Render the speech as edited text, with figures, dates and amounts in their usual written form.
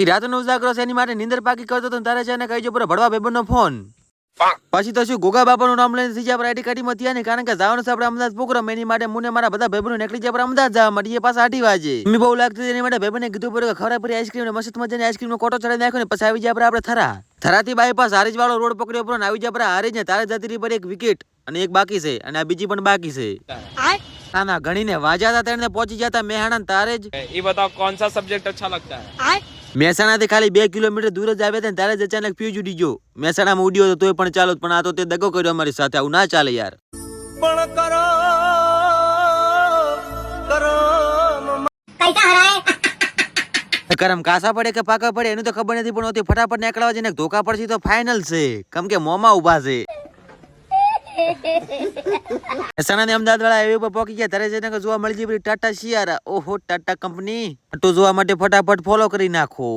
આખી રાતનો ઉજાગરો છે એની માટે નીંદર પાકી કરતો હતો તારે છે ને કહીજો પૂરો ભડવા ભાઈબંધનો ફોન પછી તો શું ગોગા બાપાનું નામ લઈને થઈ જાય આઈડી કાર્ડ માં થયા ને કારણ કે જવાનું છે આપણે અમદાવાદ પ્રોગ્રામ એની માટે મુને મારા બધા ભાઈબંધો નીકળી જાય અમદાવાદ જવા માટે એ પાછા 8 વાગે મમ્મી બહુ લાગતી એની માટે ભાઈબંધને કીધું પડ્યું ખરા ફરી આઈસ્ક્રીમ ને મસ્ત મજાની આઈસ્ક્રીમ નો કોટો ચડાવી નાખ્યો ને પછી આવી જાય આપણે થરા થરાથી બાયપાસ હારીજ વાળો રોડ પકડ્યો પર આવી જાય આપણે હારીજ ને તારે જતી રહી પર એક વિકેટ અને એક બાકી છે અને આ બીજી પણ બાકી છે ના ના ગણીને વાજા હતા તેને પહોંચી જતા મેહાણા તારે જ ये बताओ कौन सा सब्जेक्ट अच्छा लगता है મહેસાણાથી ખાલી 2 કિલોમીટર દૂર જ આવ્યા હતા ત્યારે જ અચાનક ફ્યુઝ ઉડી ગયો મહેસાણામાં ઉડ્યો તો તોય પણ ચાલો પણ આ તો તે દગો કર્યો અમારી સાથે આવું ના ચાલે યાર પણ કરો કરમ કાસા પડે કે પાકા પડે એનું તો ખબર નથી પણ ઓથી ફટાફટ નીકળવા જઈને ધોકા પડશે તો ફાઇનલ છે કેમ કે મોમાં ઉભા છે મહેસાણાની અમદાવાદ વાળા હાઈવે પર પહોંચી ગયા ત્યારે જઈને જોવા મળી જાય ટાટા સિયારા ઓહો ટાટા કંપની તો જોવા માટે ફટાફટ ફોલો કરી નાખો